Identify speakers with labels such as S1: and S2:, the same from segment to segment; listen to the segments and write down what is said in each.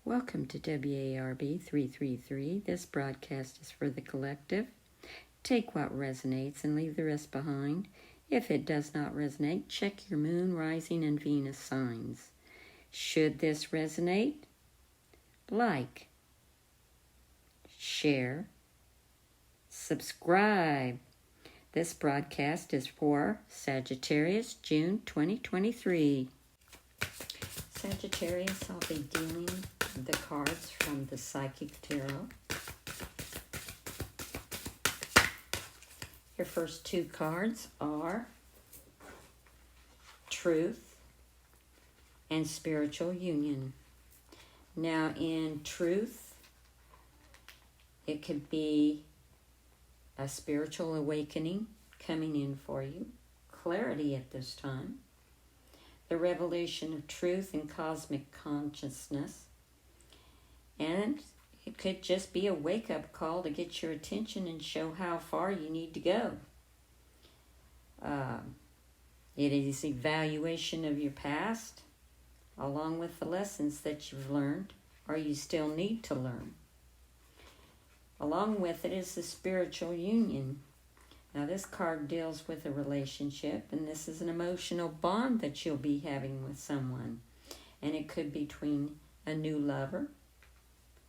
S1: Welcome to WARB 333. This broadcast is for the collective. Take what resonates and leave the rest behind. If it does not resonate, check your moon, rising, and Venus signs. Should this resonate, like, share, subscribe. This broadcast is for Sagittarius June 2023. Sagittarius, I'll be dealing the cards from the Psychic Tarot. Your first two cards are Truth and Spiritual Union. Now, in Truth, it could be a spiritual awakening coming in for you, clarity at this time, the revelation of truth and cosmic consciousness, and it could just be a wake-up call to get your attention and show how far you need to go. It is evaluation of your past, along with the lessons that you've learned or you still need to learn. Along with it is the spiritual union. Now, this card deals with a relationship, and this is an emotional bond that you'll be having with someone. And it could be between a new lover,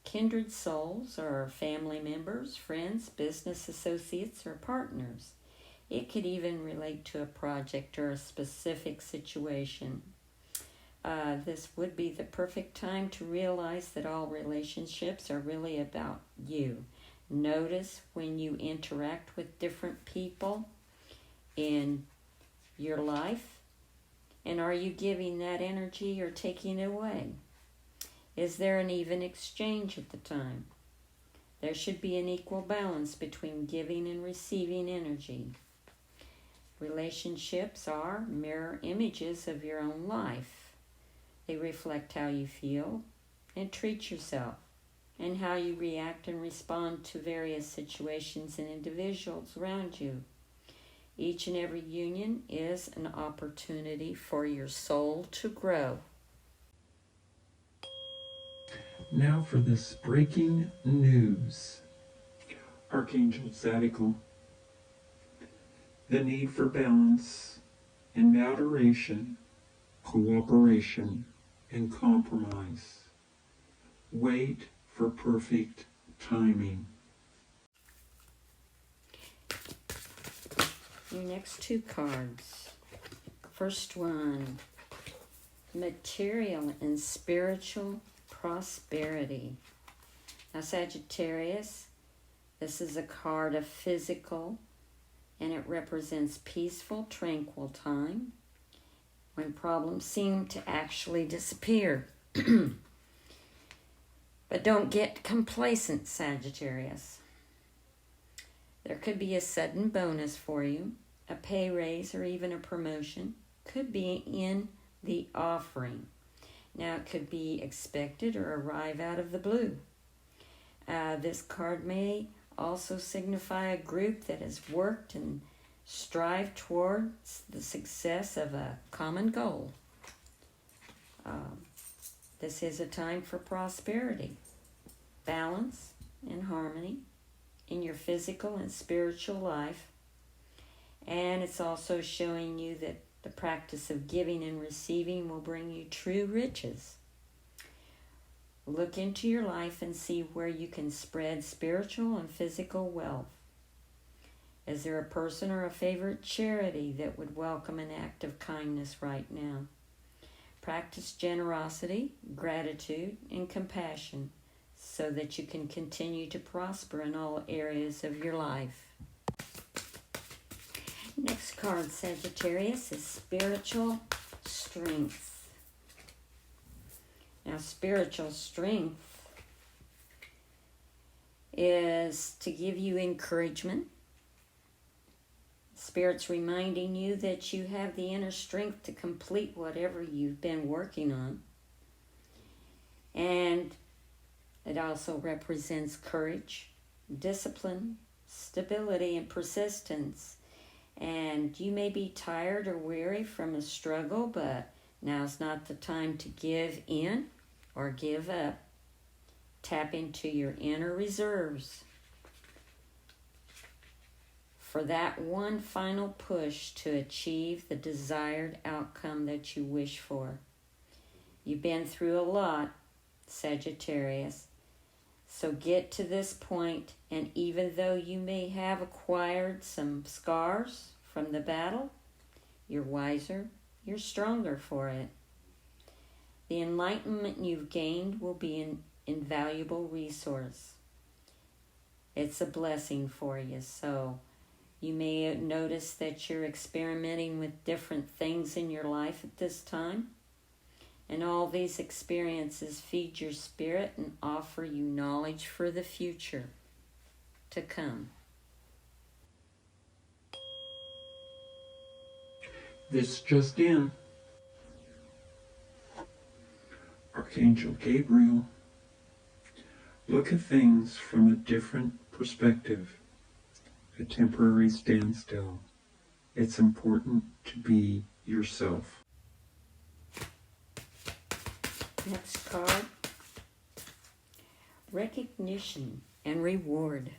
S1: kindred souls, or family members, friends, business associates, or partners. It could even relate to a project or a specific situation. This would be the perfect time to realize that all relationships are really about you. Notice when you interact with different people in your life, and are you giving that energy or taking it away? Is there an even exchange at the time? There should be an equal balance between giving and receiving energy. Relationships are mirror images of your own life. They reflect how you feel and treat yourself, and how you react and respond to various situations and individuals around you. Each and every union is an opportunity for your soul to grow.
S2: Now for this breaking news. Archangel Zadkiel. The need for balance and moderation, cooperation, and compromise. Wait for perfect timing.
S1: Your next two cards. First one, material and spiritual prosperity. Now, Sagittarius, this is a card of physical, and it represents peaceful, tranquil time when problems seem to actually disappear. But don't get complacent, Sagittarius. There could be a sudden bonus for you, a pay raise, or even a promotion. Could be in the offering. Now, it could be expected or arrive out of the blue. This card may also signify a group that has worked and strived towards the success of a common goal. This is a time for prosperity, balance, and harmony in your physical and spiritual life. And it's also showing you that the practice of giving and receiving will bring you true riches. Look into your life and see where you can spread spiritual and physical wealth. Is there a person or a favorite charity that would welcome an act of kindness right now? Practice generosity, gratitude, and compassion so that you can continue to prosper in all areas of your life. Next card, Sagittarius, is spiritual strength. Now, spiritual strength is to give you encouragement. Spirit's reminding you that you have the inner strength to complete whatever you've been working on. And it also represents courage, discipline, stability, and persistence. And you may be tired or weary from a struggle, but now's not the time to give in or give up. Tap into your inner reserves for that one final push to achieve the desired outcome that you wish for. You've been through a lot, Sagittarius. So get to this point, and even though you may have acquired some scars from the battle, you're wiser, you're stronger for it. The enlightenment you've gained will be an invaluable resource. It's a blessing for you. So you may notice that you're experimenting with different things in your life at this time. And all these experiences feed your spirit and offer you knowledge for the future to come.
S2: This just in. Archangel Gabriel. Look at things from a different perspective. A temporary standstill. It's important to be yourself.
S1: Next card. Recognition and reward.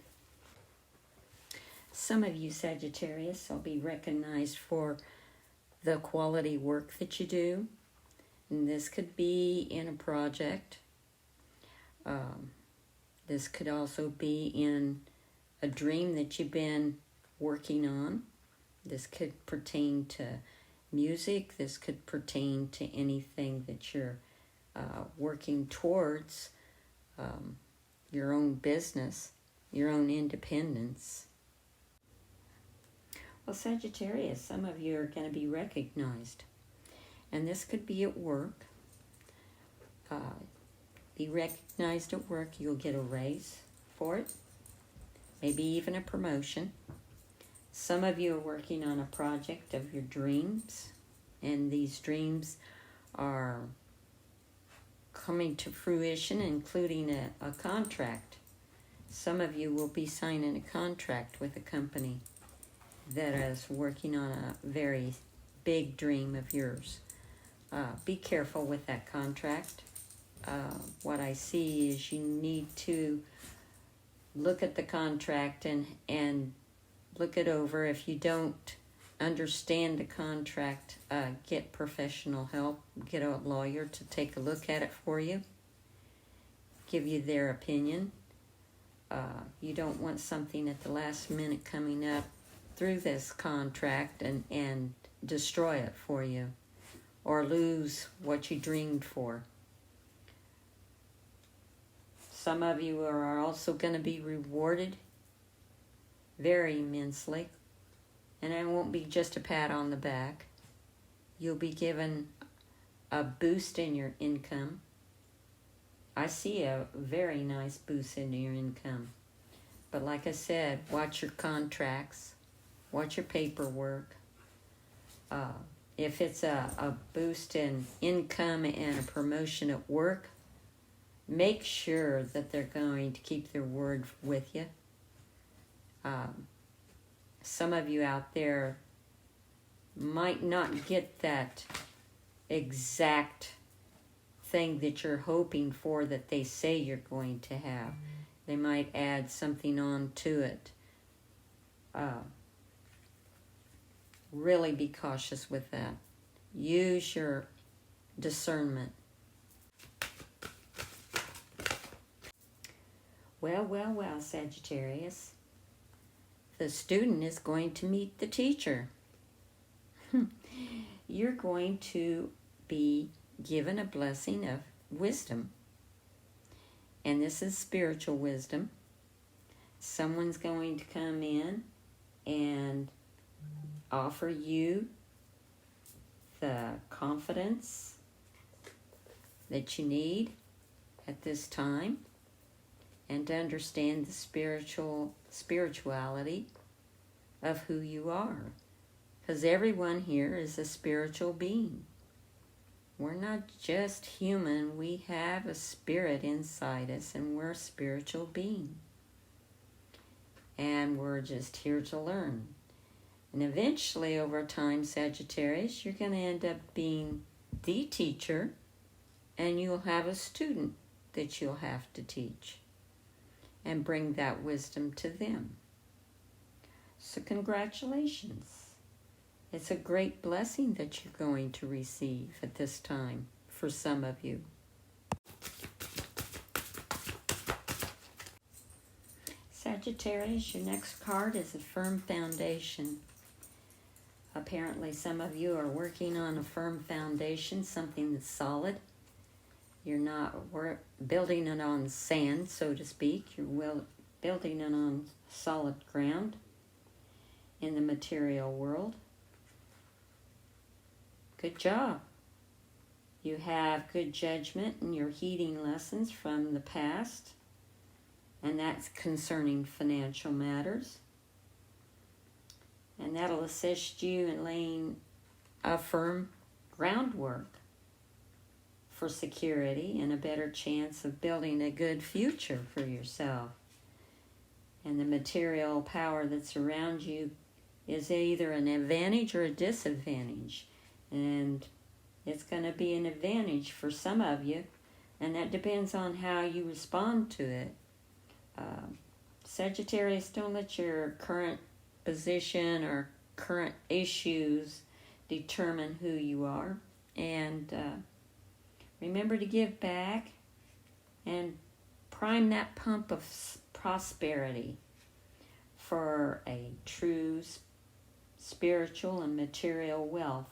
S1: Some of you Sagittarius will be recognized for the quality work that you do. And this could be in a project. This could also be in a dream that you've been working on. This could pertain to music. This could pertain to anything that you're working towards, your own business, your own independence. Well, Sagittarius, some of you are going to be recognized. And this could be at work. Be recognized at work. You'll get a raise for it. Maybe even a promotion. Some of you are working on a project of your dreams. And these dreams are coming to fruition, including a contract. Some of you will be signing a contract with a company that is working on a very big dream of yours. Be careful with that contract. What I see is you need to look at the contract and look it over. If you don't understand the contract, get professional help. Get a lawyer to take a look at it for you. Give you their opinion. You don't want something at the last minute coming up through this contract and destroy it for you, or lose what you dreamed for. Some of you are also going to be rewarded very immensely. And it won't be just a pat on the back. You'll be given a boost in your income. I see a very nice boost in your income. But like I said, watch your contracts. Watch your paperwork. If it's a boost in income and a promotion at work, make sure that they're going to keep their word with you. Some of you out there might not get that exact thing that you're hoping for that they say you're going to have. They might add something on to it. Really be cautious with that. Use your discernment. Well, Sagittarius. The student is going to meet the teacher. You're going to be given a blessing of wisdom. And this is spiritual wisdom. Someone's going to come in and offer you the confidence that you need at this time, and to understand the spirituality of who you are. Because everyone here is a spiritual being. We're not just human. We have a spirit inside us, and we're a spiritual being. And we're just here to learn. And eventually, over time, Sagittarius, you're going to end up being the teacher, and you'll have a student that you'll have to teach and bring that wisdom to them. So congratulations. It's a great blessing that you're going to receive at this time for some of you. Sagittarius, your next card is a firm foundation. Apparently some of you are working on a firm foundation, something that's solid. You're not building it on sand, so to speak. You're building it on solid ground in the material world. Good job. You have good judgment and you're heeding lessons from the past, and that's concerning financial matters. And that'll assist you in laying a firm groundwork for security and a better chance of building a good future for yourself. And the material power that's around you is either an advantage or a disadvantage. And it's going to be an advantage for some of you, and that depends on how you respond to it. Sagittarius, don't let your current position or current issues determine who you are. And remember to give back and prime that pump of prosperity for a true spiritual and material wealth.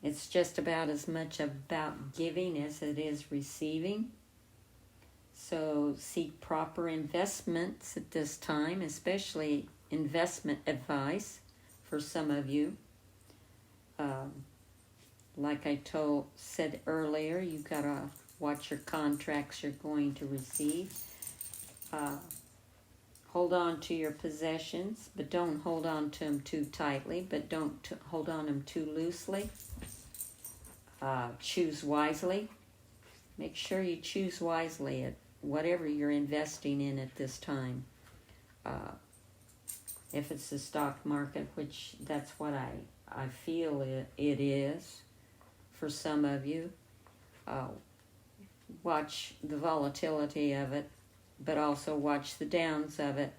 S1: It's just about as much about giving as it is receiving. So seek proper investments at this time, especially investment advice for some of you. Like I said earlier, you've got to watch your contracts you're going to receive. Hold on to your possessions, but don't hold on to them too tightly, but don't hold on to them too loosely. Choose wisely. Make sure you choose wisely at whatever you're investing in at this time. If it's the stock market, which that's what I feel it is for some of you, watch the volatility of it, but also watch the downs of it,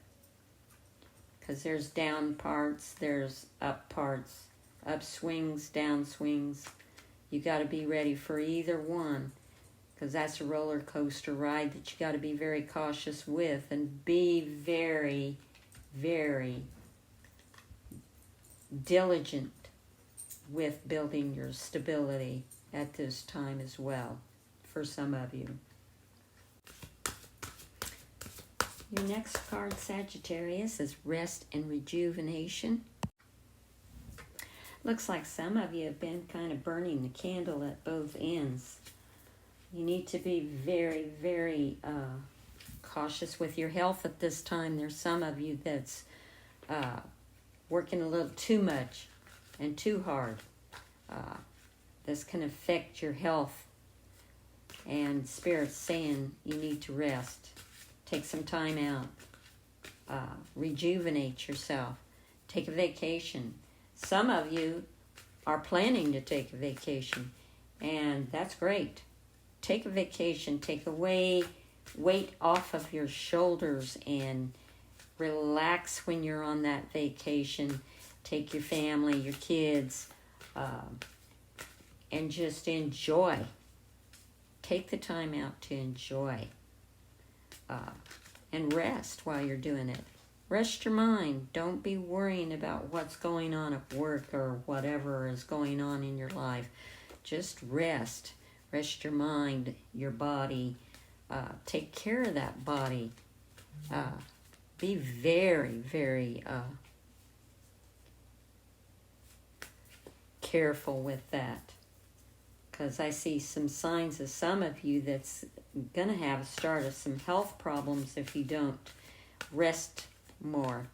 S1: because there's down parts, there's up parts, upswings, downswings. You got to be ready for either one, because that's a roller coaster ride that you got to be very cautious with, and be very, very diligent with building your stability at this time as well, for some of you. Your next card, Sagittarius, is rest and rejuvenation. Looks like some of you have been kind of burning the candle at both ends. You need to be very, very cautious with your health at this time. There's some of you that's working a little too much and too hard. This can affect your health, and Spirit's saying you need to rest. Take some time out. Rejuvenate yourself. Take a vacation. Some of you are planning to take a vacation, and that's great. Take a vacation. Take away weight off of your shoulders and relax when you're on that vacation. Take your family, your kids, and just enjoy. Take the time out to enjoy. And rest while you're doing it. Rest your mind. Don't be worrying about what's going on at work or whatever is going on in your life. Just rest. Rest your mind, your body. Take care of that body. Be very, very careful with that. Because I see some signs of some of you that's going to have a start of some health problems if you don't rest more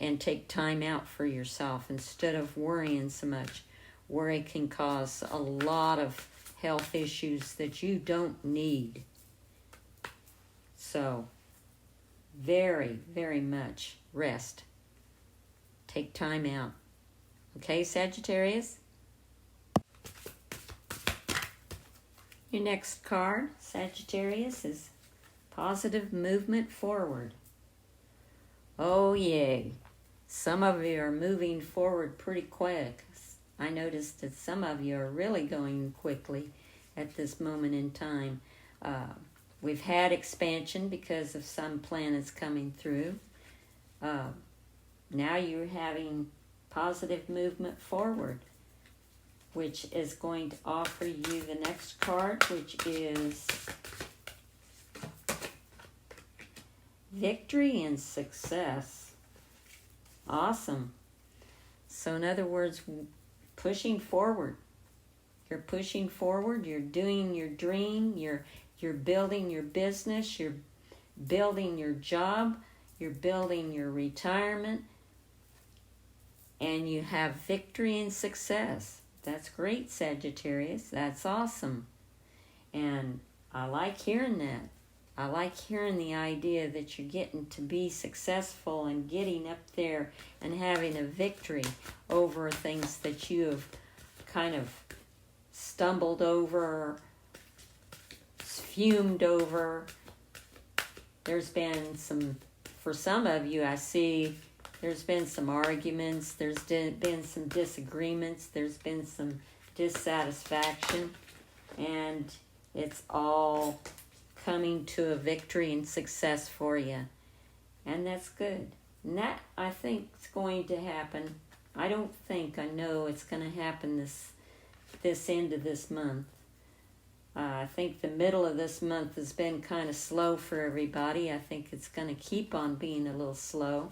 S1: and take time out for yourself instead of worrying so much. Worry can cause a lot of health issues that you don't need. So, very, very much rest. Take time out. Okay, Sagittarius? Your next card, Sagittarius, is positive movement forward. Oh, yay. Some of you are moving forward pretty quick. I noticed that some of you are really going quickly at this moment in time. We've had expansion because of some planets coming through. Now you're having positive movement forward, which is going to offer you the next card, which is victory and success. Awesome. So in other words, pushing forward. You're pushing forward, you're doing your dream, you're building your business, you're building your job, you're building your retirement, and you have victory and success. That's great, Sagittarius. That's awesome. And I like hearing that. I like hearing the idea that you're getting to be successful and getting up there and having a victory over things that you have kind of stumbled over, fumed over. There's been for some of you, I see there's been some arguments, there's been some disagreements, there's been some dissatisfaction, and it's all coming to a victory and success for you. And that's good. And that, I think, is going to happen. I know it's going to happen this end of this month. I think the middle of this month has been kind of slow for everybody. I think it's going to keep on being a little slow.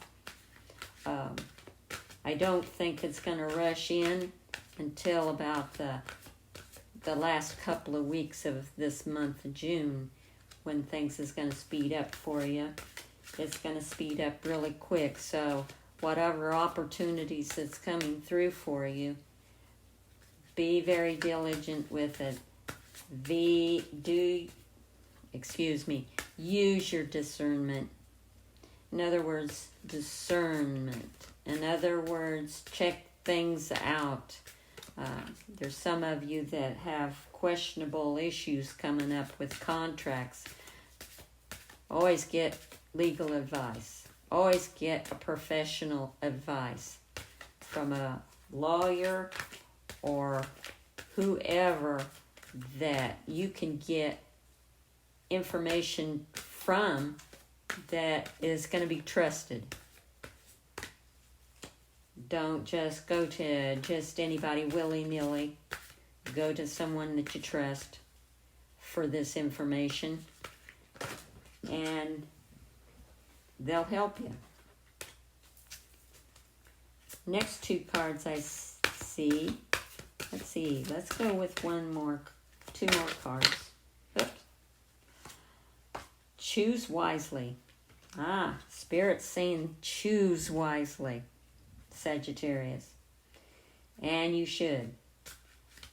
S1: I don't think it's going to rush in until about the last couple of weeks of this month of June, when things is going to speed up for you. It's going to speed up really quick. So whatever opportunities that's coming through for you, be very diligent with it. Use your discernment. In other words, discernment. In other words, check things out. There's some of you that have questionable issues coming up with contracts. Always get legal advice. Always get a professional advice from a lawyer or whoever that you can get information from that is going to be trusted. Don't just go to just anybody willy-nilly. Go to someone that you trust for this information, and they'll help you. Next two cards I see. Let's go with two more cards. Oops. Choose wisely. Spirit's saying choose wisely, Sagittarius. And you should.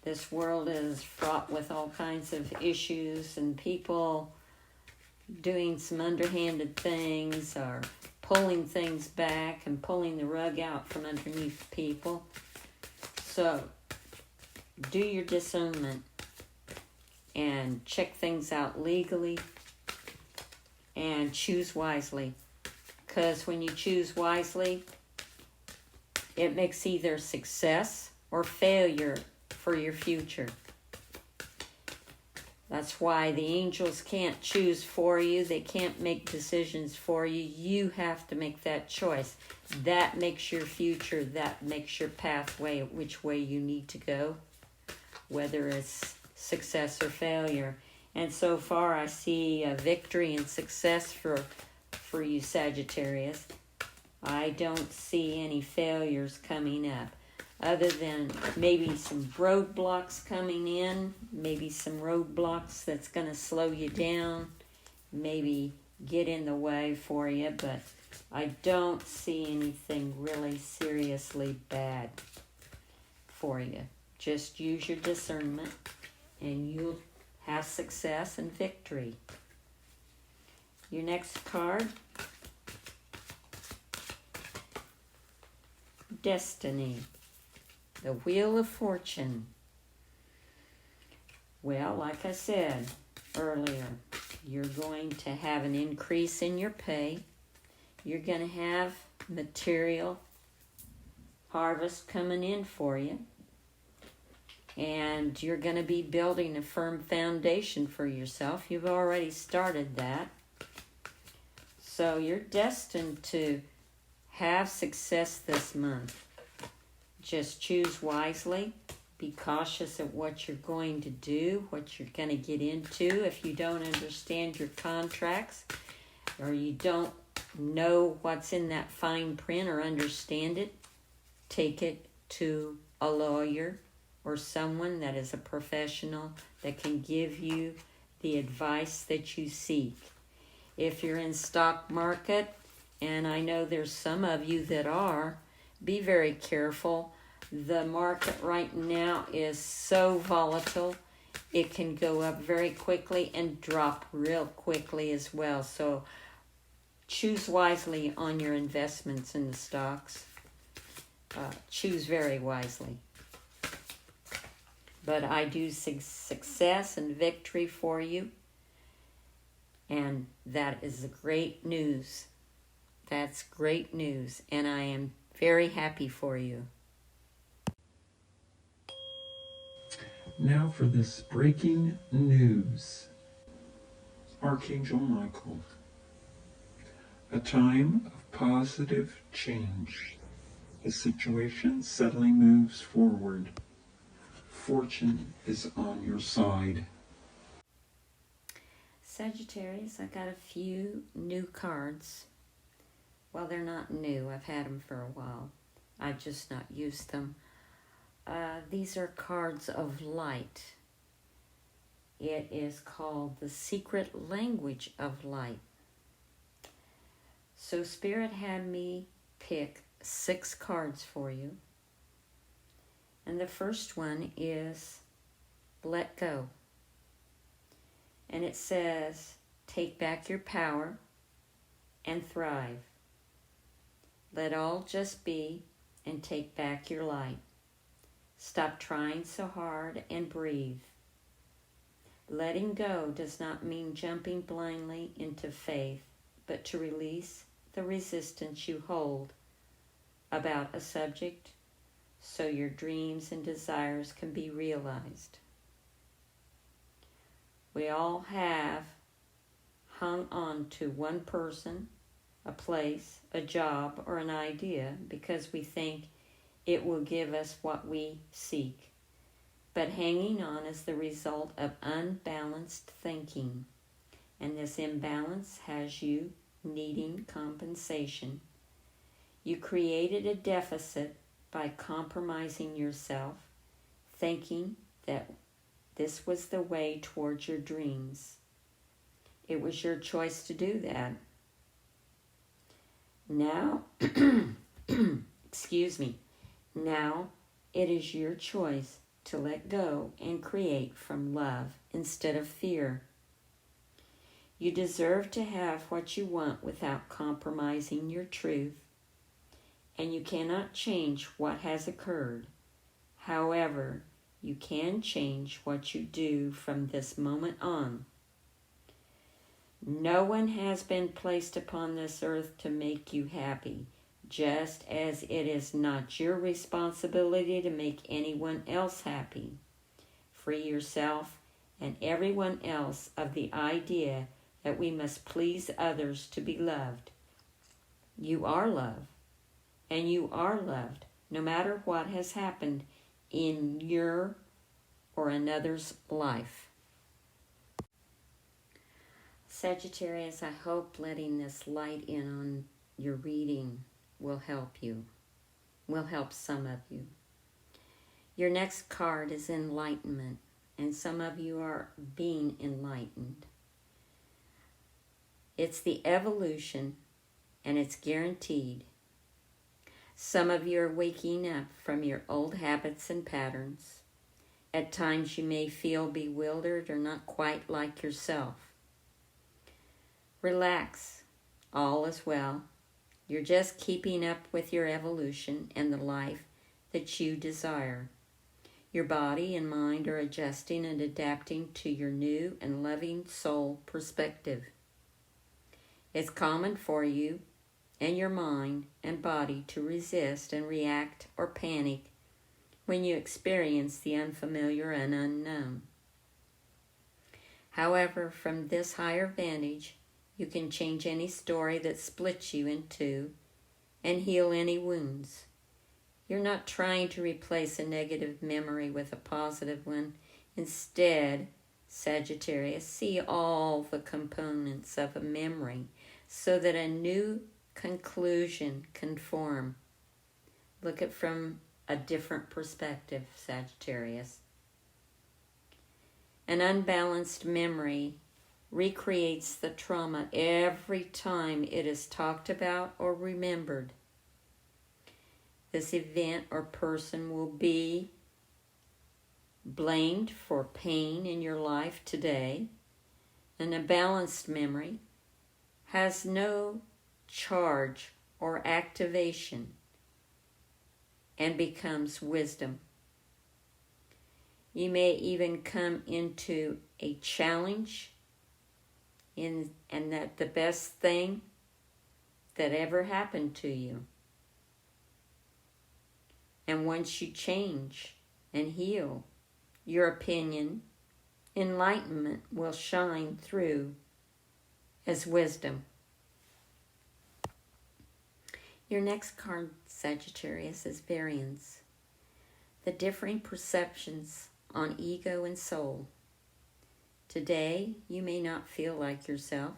S1: This world is fraught with all kinds of issues and people doing some underhanded things or pulling things back and pulling the rug out from underneath people. So do your discernment and check things out legally and choose wisely. Because when you choose wisely, it makes either success or failure for your future. That's why the angels can't choose for you. They can't make decisions for you. You have to make that choice. That makes your future. That makes your pathway, which way you need to go, whether it's success or failure. And so far, I see a victory and success for you, Sagittarius. I don't see any failures coming up, other than maybe some roadblocks coming in, maybe some roadblocks that's going to slow you down, maybe get in the way for you, but I don't see anything really seriously bad for you. Just use your discernment and you'll have success and victory. Your next card, Destiny, the Wheel of Fortune. Well, like I said earlier, you're going to have an increase in your pay. You're going to have material harvest coming in for you. And you're going to be building a firm foundation for yourself. You've already started that. So you're destined to have success this month. Just choose wisely. Be cautious of what you're going to do, what you're going to get into. If you don't understand your contracts or you don't know what's in that fine print or understand it, take it to a lawyer or someone that is a professional that can give you the advice that you seek. If you're in stock market, and I know there's some of you that are, be very careful. The market right now is so volatile. It can go up very quickly and drop real quickly as well. So choose wisely on your investments in the stocks. Choose very wisely. But I do success and victory for you. And that is great news. That's great news. And I am very happy for you.
S2: Now for this breaking news. Archangel Michael. A time of positive change. The situation settling moves forward. Fortune is on your side.
S1: Sagittarius, I got a few new cards. Well, they're not new. I've had them for a while. I've just not used them. These are cards of light. It is called the secret language of light. So Spirit had me pick 6 cards for you. And the first one is let go. And it says, take back your power and thrive. Let all just be and take back your light. Stop trying so hard and breathe. Letting go does not mean jumping blindly into faith, but to release the resistance you hold about a subject so your dreams and desires can be realized. We all have hung on to one person, a place, a job, or an idea because we think it will give us what we seek. But hanging on is the result of unbalanced thinking, and this imbalance has you needing compensation. You created a deficit by compromising yourself, thinking that this was the way towards your dreams. It was your choice to do that. Now, excuse me, now it is your choice to let go and create from love instead of fear. You deserve to have what you want without compromising your truth, and you cannot change what has occurred. However, you can change what you do from this moment on. No one has been placed upon this earth to make you happy, just as it is not your responsibility to make anyone else happy. Free yourself and everyone else of the idea that we must please others to be loved. You are love, and you are loved, no matter what has happened in your or another's life. Sagittarius, I hope letting this light in on your reading will help you, will help some of you. Your next card is enlightenment, and some of you are being enlightened. It's the evolution, and it's guaranteed. Some of you are waking up from your old habits and patterns. At times you may feel bewildered or not quite like yourself. Relax. All is well. You're just keeping up with your evolution and the life that you desire. Your body and mind are adjusting and adapting to your new and loving soul perspective. It's common for you and your mind and body to resist and react or panic when you experience the unfamiliar and unknown. However, from this higher vantage, you can change any story that splits you in two and heal any wounds. You're not trying to replace a negative memory with a positive one. Instead, Sagittarius, see all the components of a memory so that a new conclusion can form. Look at it from a different perspective, Sagittarius. An unbalanced memory recreates the trauma every time it is talked about or remembered. This event or person will be blamed for pain in your life today. And a balanced memory has no charge or activation and becomes wisdom. You may even come into a challenge and that the best thing that ever happened to you. And once you change and heal, your opinion, enlightenment will shine through as wisdom. Your next card, Sagittarius, is variance. The differing perceptions on ego and soul. Today, you may not feel like yourself.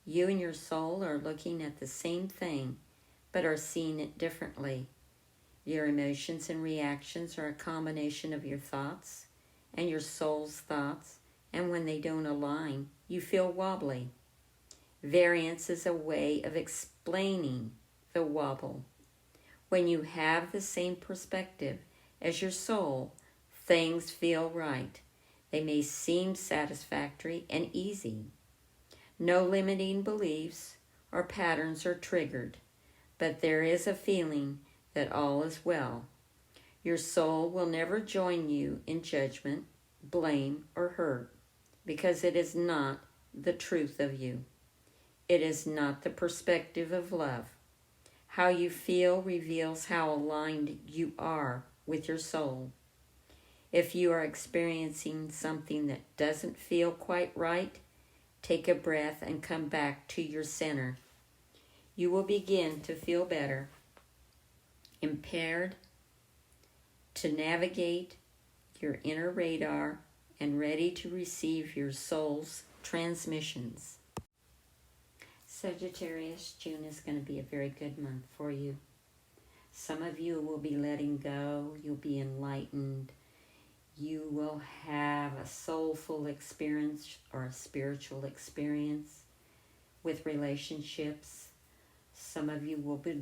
S1: You and your soul are looking at the same thing, but are seeing it differently. Your emotions and reactions are a combination of your thoughts and your soul's thoughts, and when they don't align, you feel wobbly. Variance is a way of explaining the wobble. When you have the same perspective as your soul, things feel right. They may seem satisfactory and easy. No limiting beliefs or patterns are triggered, but there is a feeling that all is well. Your soul will never join you in judgment, blame, or hurt, because it is not the truth of you. It is not the perspective of love. How you feel reveals how aligned you are with your soul. If you are experiencing something that doesn't feel quite right, take a breath and come back to your center. You will begin to feel better, empowered to navigate your inner radar and ready to receive your soul's transmissions. Sagittarius, June is going to be a very good month for you. Some of you will be letting go. You'll be enlightened. You will have a soulful experience or a spiritual experience with relationships. Some of you will be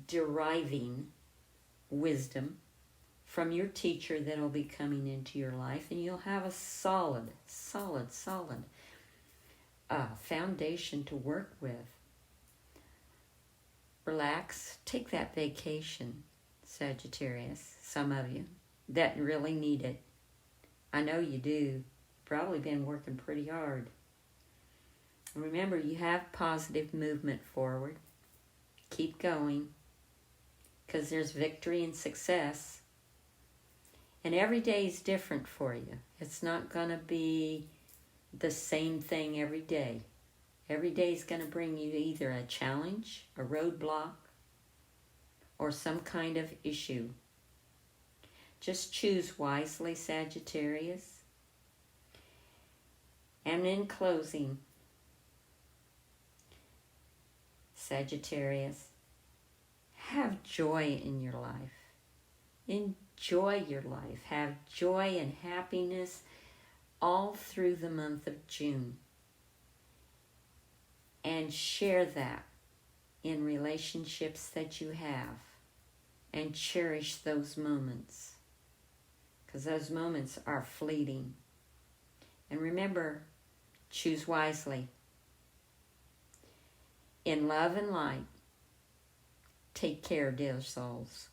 S1: deriving wisdom from your teacher that will be coming into your life, and you'll have a solid foundation to work with. Relax, take that vacation, Sagittarius, some of you that really need it. I know you do. You've probably been working pretty hard. Remember, you have positive movement forward. Keep going, because there's victory and success. And every day is different for you. It's not going to be the same thing every day. Every day is going to bring you either a challenge, a roadblock, or some kind of issue. Just choose wisely, Sagittarius. And in closing, Sagittarius, have joy in your life. Enjoy your life. Have joy and happiness all through the month of June. And share that in relationships that you have. And cherish those moments, because those moments are fleeting. And remember, choose wisely. In love and light, take care, dear souls.